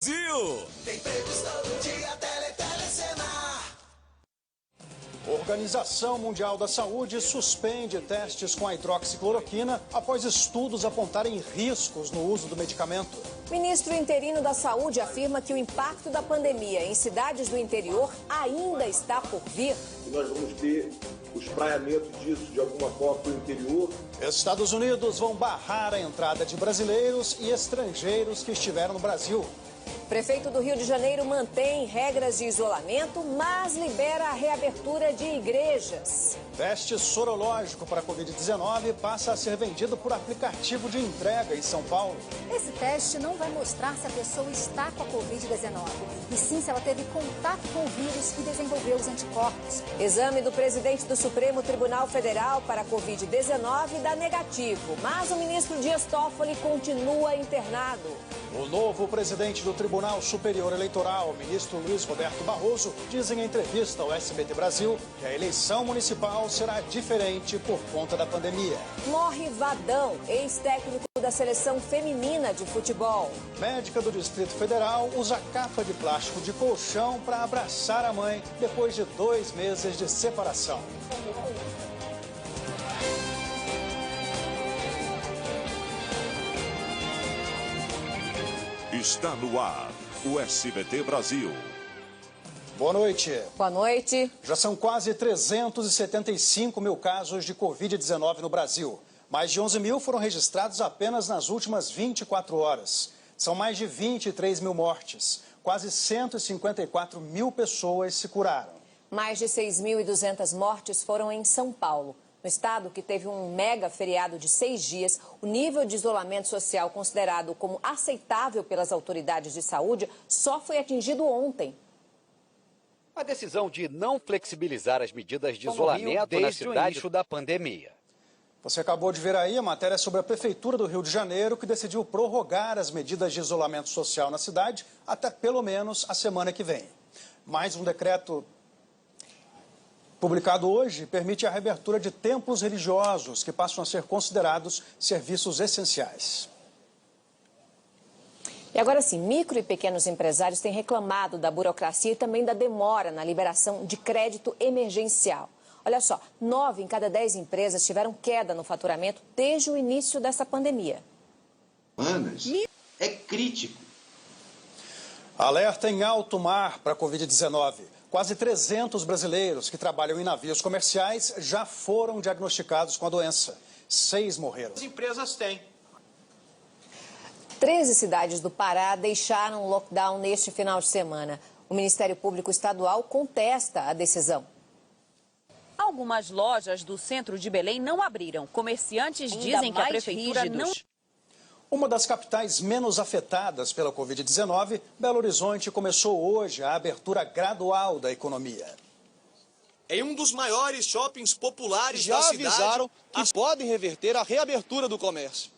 Brasil! Tem prêmios todo dia, Telecena. Organização Mundial da Saúde suspende testes com a hidroxicloroquina após estudos apontarem riscos no uso do medicamento. Ministro interino da Saúde afirma que o impacto da pandemia em cidades do interior ainda está por vir. E nós vamos ter o espraiamento disso de alguma forma para o interior. Estados Unidos vão barrar a entrada de brasileiros e estrangeiros que estiveram no Brasil. Prefeito do Rio de Janeiro mantém regras de isolamento, mas libera a reabertura de igrejas. Teste sorológico para a Covid-19 passa a ser vendido por aplicativo de entrega em São Paulo. Esse teste não vai mostrar se a pessoa está com a Covid-19, e sim se ela teve contato com o vírus e desenvolveu os anticorpos. Exame do presidente do Supremo Tribunal Federal para a Covid-19 dá negativo, mas o ministro Dias Toffoli continua internado. O novo presidente do Tribunal Superior Eleitoral, ministro Luiz Roberto Barroso, diz em entrevista ao SBT Brasil que a eleição municipal será diferente por conta da pandemia. Morre Vadão, ex-técnico da seleção feminina de futebol. Médica do Distrito Federal usa capa de plástico de colchão para abraçar a mãe depois de 2 meses de separação. Está no ar o SBT Brasil. Boa noite. Boa noite. Já são quase 375 mil casos de Covid-19 no Brasil. Mais de 11 mil foram registrados apenas nas últimas 24 horas. São mais de 23 mil mortes. Quase 154 mil pessoas se curaram. Mais de 6.200 mortes foram em São Paulo. No estado, que teve um mega feriado de 6 dias, o nível de isolamento social considerado como aceitável pelas autoridades de saúde só foi atingido ontem. A decisão de não flexibilizar as medidas de isolamento na cidade o início da pandemia. Você acabou de ver aí a matéria sobre a Prefeitura do Rio de Janeiro, que decidiu prorrogar as medidas de isolamento social na cidade até pelo menos a semana que vem. Mais um decreto publicado hoje permite a reabertura de templos religiosos, que passam a ser considerados serviços essenciais. E agora sim, micro e pequenos empresários têm reclamado da burocracia e também da demora na liberação de crédito emergencial. Olha só, 9 em cada 10 empresas tiveram queda no faturamento desde o início dessa pandemia. É crítico. Alerta em alto mar para a Covid-19. Quase 300 brasileiros que trabalham em navios comerciais já foram diagnosticados com a doença. 6 morreram. As empresas têm. 13 cidades do Pará deixaram o lockdown neste final de semana. O Ministério Público Estadual contesta a decisão. Algumas lojas do centro de Belém não abriram. Comerciantes dizem que a prefeitura não... Uma das capitais menos afetadas pela Covid-19, Belo Horizonte começou hoje a abertura gradual da economia. Em um dos maiores shoppings populares já da cidade, avisaram que podem reverter a reabertura do comércio.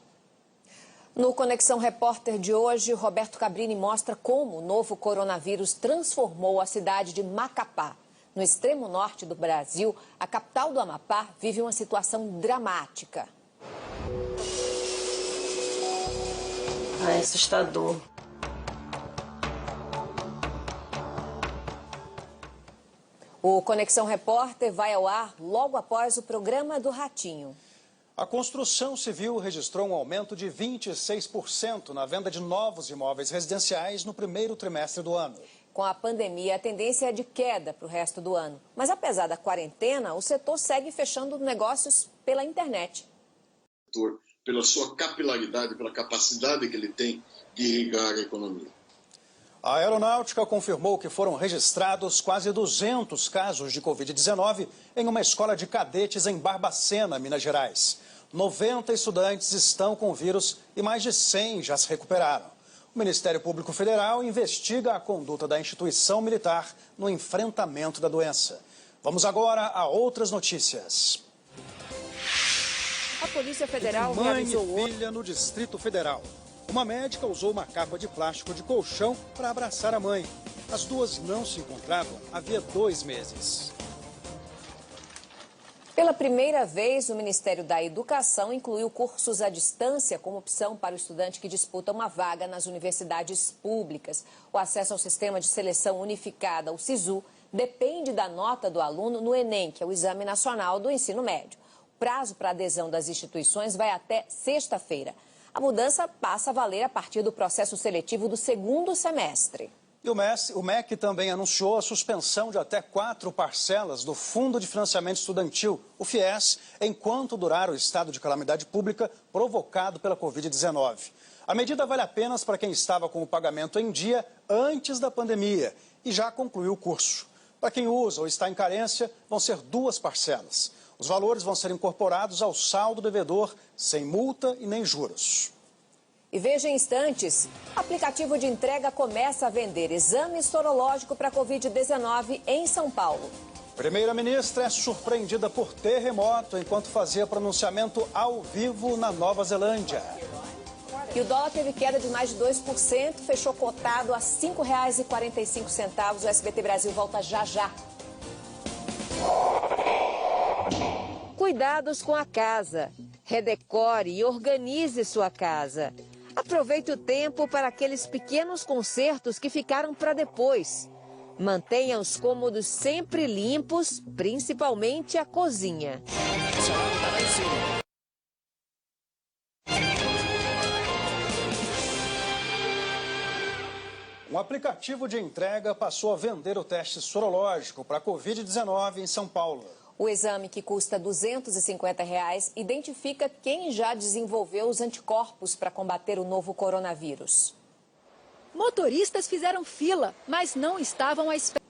No Conexão Repórter de hoje, Roberto Cabrini mostra como o novo coronavírus transformou a cidade de Macapá. No extremo norte do Brasil, a capital do Amapá vive uma situação dramática. É assustador. O Conexão Repórter vai ao ar logo após o programa do Ratinho. A construção civil registrou um aumento de 26% na venda de novos imóveis residenciais no primeiro trimestre do ano. Com a pandemia, a tendência é de queda para o resto do ano. Mas apesar da quarentena, o setor segue fechando negócios pela internet. Pela sua capilaridade, pela capacidade que ele tem de irrigar a economia. A Aeronáutica confirmou que foram registrados quase 200 casos de Covid-19 em uma escola de cadetes em Barbacena, Minas Gerais. 90 estudantes estão com o vírus e mais de 100 já se recuperaram. O Ministério Público Federal investiga a conduta da instituição militar no enfrentamento da doença. Vamos agora a outras notícias. A Polícia Federal Mãe realizou e filha no Distrito Federal. Uma médica usou uma capa de plástico de colchão para abraçar a mãe. As duas não se encontravam havia 2 meses. Pela primeira vez, o Ministério da Educação incluiu cursos à distância como opção para o estudante que disputa uma vaga nas universidades públicas. O acesso ao Sistema de Seleção Unificada, o SISU, depende da nota do aluno no Enem, que é o Exame Nacional do Ensino Médio. O prazo para adesão das instituições vai até sexta-feira. A mudança passa a valer a partir do processo seletivo do segundo semestre. E o MEC também anunciou a suspensão de até 4 parcelas do Fundo de Financiamento Estudantil, o FIES, enquanto durar o estado de calamidade pública provocado pela Covid-19. A medida vale apenas para quem estava com o pagamento em dia antes da pandemia e já concluiu o curso. Para quem usa ou está em carência, vão ser 2 parcelas. Os valores vão ser incorporados ao saldo devedor, sem multa e nem juros. E veja em instantes, o aplicativo de entrega começa a vender exame sorológico para Covid-19 em São Paulo. Primeira-ministra é surpreendida por terremoto enquanto fazia pronunciamento ao vivo na Nova Zelândia. E o dólar teve queda de mais de 2%, fechou cotado a R$ 5,45. O SBT Brasil volta já já. Cuidados com a casa. Redecore e organize sua casa. Aproveite o tempo para aqueles pequenos consertos que ficaram para depois. Mantenha os cômodos sempre limpos, principalmente a cozinha. Um aplicativo de entrega passou a vender o teste sorológico para a Covid-19 em São Paulo. O exame, que custa R$ 250, identifica quem já desenvolveu os anticorpos para combater o novo coronavírus. Motoristas fizeram fila, mas não estavam à espera.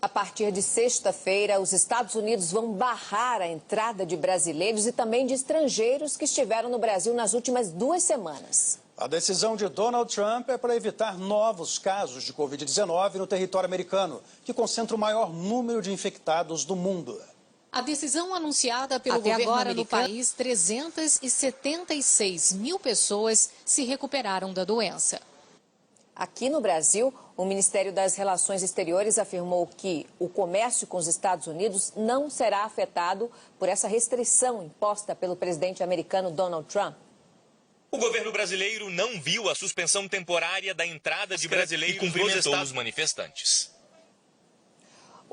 A partir de sexta-feira, os Estados Unidos vão barrar a entrada de brasileiros e também de estrangeiros que estiveram no Brasil nas últimas 2 semanas. A decisão de Donald Trump é para evitar novos casos de Covid-19 no território americano, que concentra o maior número de infectados do mundo. A decisão anunciada pelo governo americano, no país, 376 mil pessoas se recuperaram da doença. Aqui no Brasil, o Ministério das Relações Exteriores afirmou que o comércio com os Estados Unidos não será afetado por essa restrição imposta pelo presidente americano Donald Trump. O governo brasileiro não viu a suspensão temporária da entrada de brasileiros e cumprimentou os manifestantes.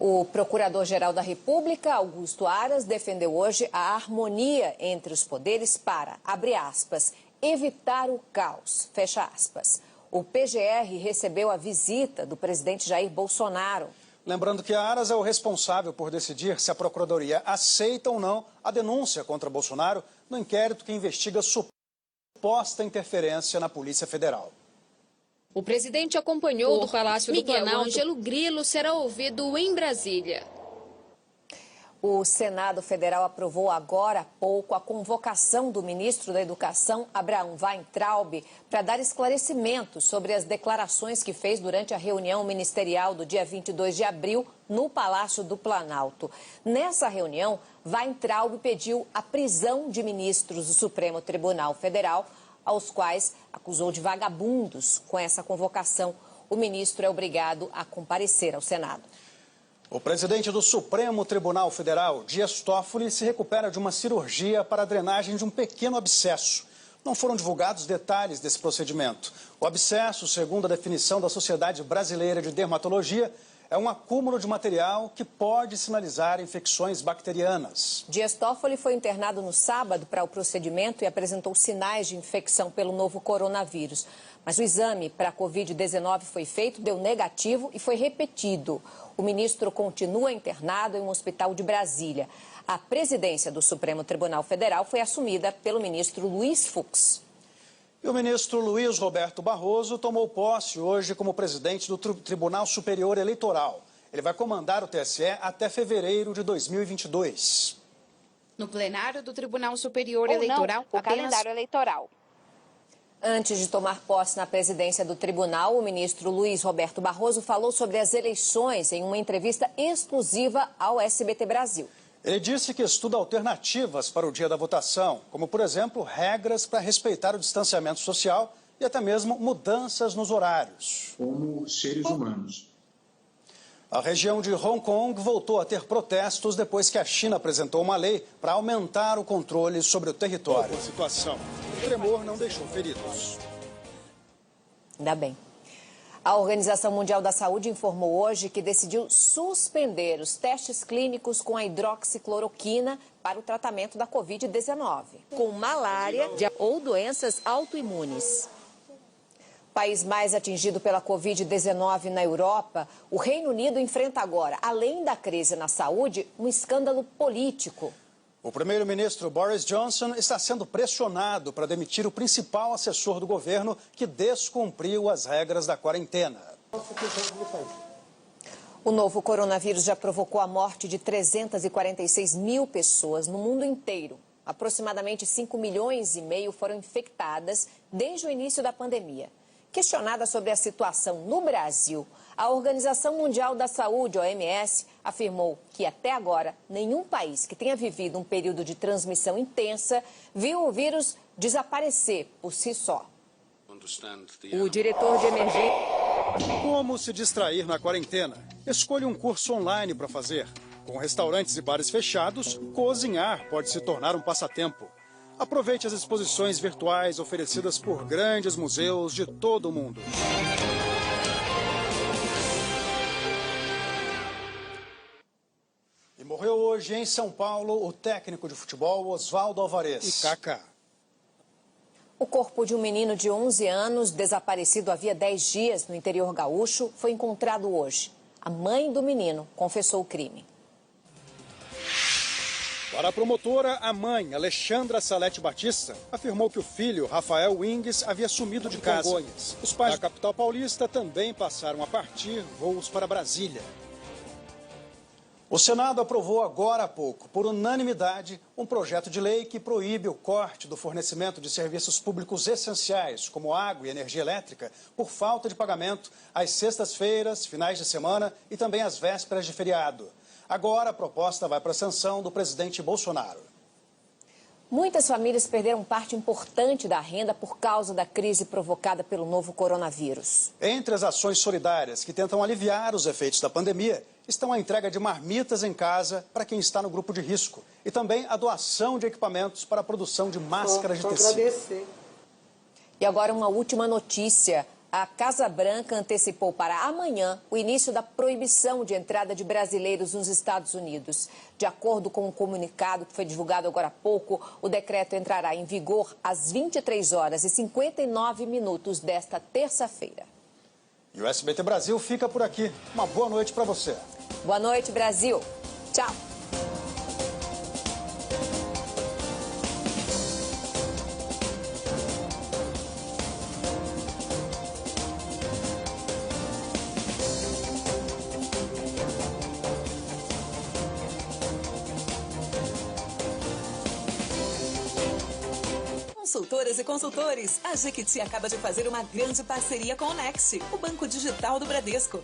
O Procurador-Geral da República, Augusto Aras, defendeu hoje a harmonia entre os poderes para, abre aspas, evitar o caos, fecha aspas. O PGR recebeu a visita do presidente Jair Bolsonaro. Lembrando que Aras é o responsável por decidir se a Procuradoria aceita ou não a denúncia contra Bolsonaro no inquérito que investiga suposta interferência na Polícia Federal. O presidente acompanhou do Palácio do Planalto. Ângelo Grilo será ouvido em Brasília. O Senado Federal aprovou agora há pouco a convocação do ministro da Educação, Abraham Weintraub, para dar esclarecimentos sobre as declarações que fez durante a reunião ministerial do dia 22 de abril no Palácio do Planalto. Nessa reunião, Weintraub pediu a prisão de ministros do Supremo Tribunal Federal, aos quais acusou de vagabundos. Com essa convocação, o ministro é obrigado a comparecer ao Senado. O presidente do Supremo Tribunal Federal, Dias Toffoli, se recupera de uma cirurgia para a drenagem de um pequeno abscesso. Não foram divulgados detalhes desse procedimento. O abscesso, segundo a definição da Sociedade Brasileira de Dermatologia, é um acúmulo de material que pode sinalizar infecções bacterianas. Dias Toffoli foi internado no sábado para o procedimento e apresentou sinais de infecção pelo novo coronavírus. Mas o exame para a Covid-19 foi feito, deu negativo e foi repetido. O ministro continua internado em um hospital de Brasília. A presidência do Supremo Tribunal Federal foi assumida pelo ministro Luiz Fux. E o ministro Luiz Roberto Barroso tomou posse hoje como presidente do Tribunal Superior Eleitoral. Ele vai comandar o TSE até fevereiro de 2022. No plenário do Tribunal Superior Eleitoral, o calendário eleitoral. Antes de tomar posse na presidência do tribunal, o ministro Luiz Roberto Barroso falou sobre as eleições em uma entrevista exclusiva ao SBT Brasil. Ele disse que estuda alternativas para o dia da votação, como, por exemplo, regras para respeitar o distanciamento social e até mesmo mudanças nos horários. Como seres humanos. A região de Hong Kong voltou a ter protestos depois que a China apresentou uma lei para aumentar o controle sobre o território. A situação. O tremor não deixou feridos. Ainda bem. A Organização Mundial da Saúde informou hoje que decidiu suspender os testes clínicos com a hidroxicloroquina para o tratamento da Covid-19, com malária ou doenças autoimunes. O país mais atingido pela Covid-19 na Europa, o Reino Unido enfrenta agora, além da crise na saúde, um escândalo político. O primeiro-ministro Boris Johnson está sendo pressionado para demitir o principal assessor do governo que descumpriu as regras da quarentena. O novo coronavírus já provocou a morte de 346 mil pessoas no mundo inteiro. Aproximadamente 5,5 milhões foram infectadas desde o início da pandemia. Questionada sobre a situação no Brasil, a Organização Mundial da Saúde, OMS, afirmou que até agora nenhum país que tenha vivido um período de transmissão intensa viu o vírus desaparecer por si só. O diretor de emergência... Como se distrair na quarentena? Escolha um curso online para fazer. Com restaurantes e bares fechados, cozinhar pode se tornar um passatempo. Aproveite as exposições virtuais oferecidas por grandes museus de todo o mundo. E morreu hoje em São Paulo o técnico de futebol Oswaldo Alvarez. E Kaká. O corpo de um menino de 11 anos, desaparecido havia 10 dias no interior gaúcho, foi encontrado hoje. A mãe do menino confessou o crime. Para a promotora, a mãe, Alexandra Salete Batista, afirmou que o filho, Rafael Wings, havia sumido de casa. Os pais da capital paulista também passaram a partir voos para Brasília. O Senado aprovou agora há pouco, por unanimidade, um projeto de lei que proíbe o corte do fornecimento de serviços públicos essenciais, como água e energia elétrica, por falta de pagamento às sextas-feiras, finais de semana e também às vésperas de feriado. Agora a proposta vai para a sanção do presidente Bolsonaro. Muitas famílias perderam parte importante da renda por causa da crise provocada pelo novo coronavírus. Entre as ações solidárias que tentam aliviar os efeitos da pandemia, estão a entrega de marmitas em casa para quem está no grupo de risco e também a doação de equipamentos para a produção de máscaras de tecido. E agora uma última notícia. A Casa Branca antecipou para amanhã o início da proibição de entrada de brasileiros nos Estados Unidos. De acordo com um comunicado que foi divulgado agora há pouco, o decreto entrará em vigor às 23h59 desta terça-feira. E o SBT Brasil fica por aqui. Uma boa noite para você. Boa noite, Brasil. Tchau. Consultoras e consultores, a Jequiti acaba de fazer uma grande parceria com o Next, o banco digital do Bradesco.